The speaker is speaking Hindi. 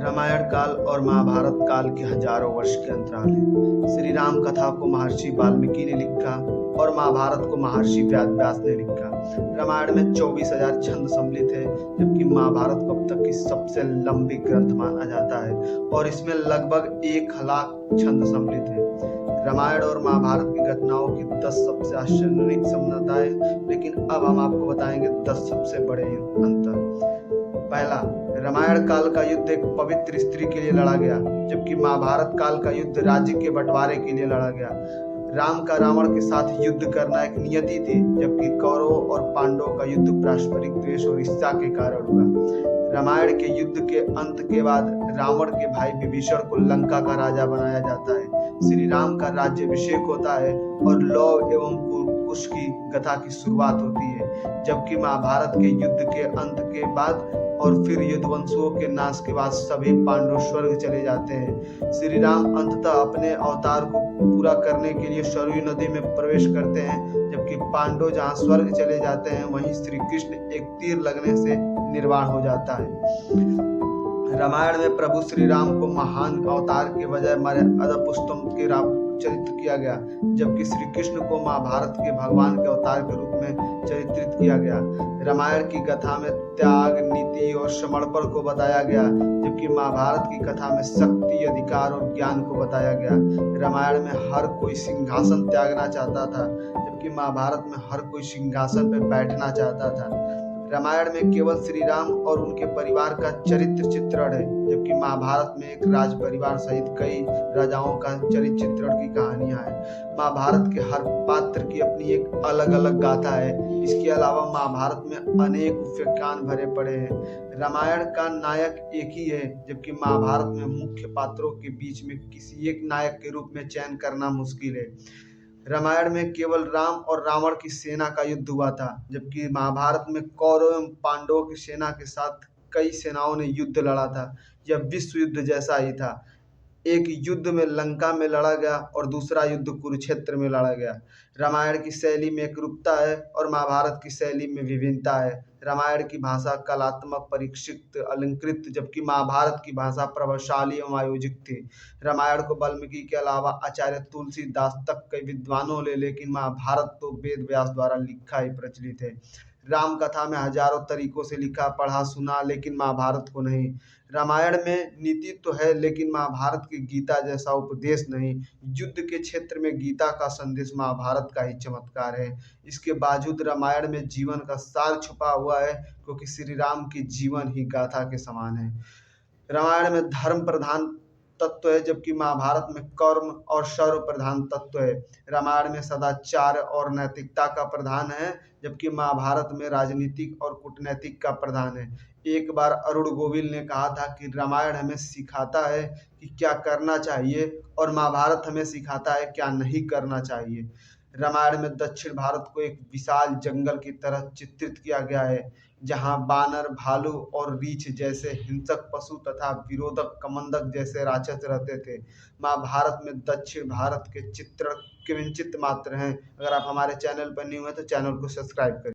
रामायण काल और महाभारत काल के हजारों वर्ष के अंतराल है। श्री राम कथा को महर्षि वाल्मीकि ने लिखा और महाभारत को महर्षि व्यास व्यास ने लिखा। रामायण में 24,000 छंद सम्मिलित है, जबकि महाभारत को अब तक की सबसे लंबी ग्रंथ माना जाता है और इसमें लगभग 1,00,000 छंद सम्मिलित है। रामायण और महाभारत की घटनाओं की 10 सबसे आश्चर्यजनक समानताएं, लेकिन अब हम आपको बताएंगे 10 सबसे बड़े अंतर। पहला, रामायण काल का युद्ध एक पवित्र स्त्री के लिए लड़ा गया, जबकि महाभारत काल का युद्ध राज्य के बंटवारे के लिए लड़ा गया। राम का रावण के साथ युद्ध करना एक नियति थी, जबकि कौरवों और पांडवों का युद्ध पारस्परिक द्वेष और ईर्ष्या के कारण हुआ। रामायण के युद्ध के अंत के बाद रावण के भाई विभीषण को लंका का राजा बनाया जाता है। श्री राम का राज्याभिषेक होता है और लौ एवं कुश की कथा की शुरुआत होती है, जबकि महाभारत के युद्ध के अंत के बाद और फिर यदुवंशियों के नाश के बाद सभी पांडव स्वर्ग चले जाते हैं। श्री राम अंततः अपने अवतार को पूरा करने के लिए सरयू नदी में प्रवेश करते हैं, जबकि पांडव जहां स्वर्ग चले जाते हैं वहीं श्री कृष्ण एक तीर लगने से निर्वाण हो जाता है। रामायण में प्रभु श्री राम को महान अवतार के बजाय मर्यादा पुरुषोत्तम के चरित्र किया गया, जबकि श्री कृष्ण को महाभारत के भगवान के अवतार के रूप में चरित्रित किया गया। रामायण की कथा में त्याग, नीति और समर्पण को बताया गया, जबकि महाभारत की कथा में शक्ति, अधिकार और ज्ञान को बताया गया। रामायण में हर कोई सिंहासन त्यागना चाहता था, जबकि महाभारत में हर कोई सिंहासन पर बैठना चाहता था। रामायण में केवल श्री राम और उनके परिवार का चरित्र चित्रण है, जबकि महाभारत में एक राज परिवार सहित कई राजाओं का चरित्र चित्रण की कहानियां हैं। महाभारत के हर पात्र की अपनी एक अलग अलग गाथा है। इसके अलावा महाभारत में अनेक उपाख्यान भरे पड़े हैं। रामायण का नायक एक ही है, जबकि महाभारत में मुख्य पात्रों के बीच में किसी एक नायक के रूप में चयन करना मुश्किल है। रामायण में केवल राम और रावण की सेना का युद्ध हुआ था, जबकि महाभारत में कौरव एवं पांडवों की सेना के साथ कई सेनाओं ने युद्ध लड़ा था। यह विश्व युद्ध जैसा ही था। एक युद्ध में लंका में लड़ा गया और दूसरा युद्ध कुरुक्षेत्र में लड़ा गया। रामायण की शैली में एकरूपता है और महाभारत की शैली में विभिन्नता है। रामायण की भाषा कलात्मक, परीक्षित, अलंकृत, जबकि महाभारत की भाषा प्रभावशाली एवं आयोजित थी। रामायण को वाल्मीकि के अलावा आचार्य तुलसीदास तक कई विद्वानों ने, लेकिन महाभारत तो वेद व्यास द्वारा लिखा ही प्रचलित है। राम कथा में हजारों तरीकों से लिखा पढ़ा सुना, लेकिन महाभारत को नहीं। रामायण में नीति तो है, लेकिन महाभारत की गीता जैसा उपदेश नहीं। युद्ध के क्षेत्र में गीता का संदेश महाभारत का ही चमत्कार है। इसके बावजूद रामायण में जीवन का सार छुपा हुआ है, क्योंकि श्री राम की जीवन ही गाथा के समान है। रामायण में धर्म प्रधान तत्व है, जबकि महाभारत में कर्म और शौर्य प्रधान तत्व है। रामायण में सदाचार और नैतिकता का प्रधान है, जबकि महाभारत में राजनीतिक और कूटनैतिक का प्रधान है। एक बार अरुण गोविल ने कहा था कि रामायण हमें सिखाता है कि क्या करना चाहिए और महाभारत हमें सिखाता है क्या नहीं करना चाहिए। रामायण में दक्षिण भारत को एक विशाल जंगल की तरह चित्रित किया गया है, जहां बानर, भालू और रीछ जैसे हिंसक पशु तथा विरोधक कमंडक जैसे राक्षस रहते थे। महाभारत में दक्षिण भारत के चित्रण किंचित मात्र हैं। अगर आप हमारे चैनल पर न्यू हैं तो चैनल को सब्सक्राइब करें।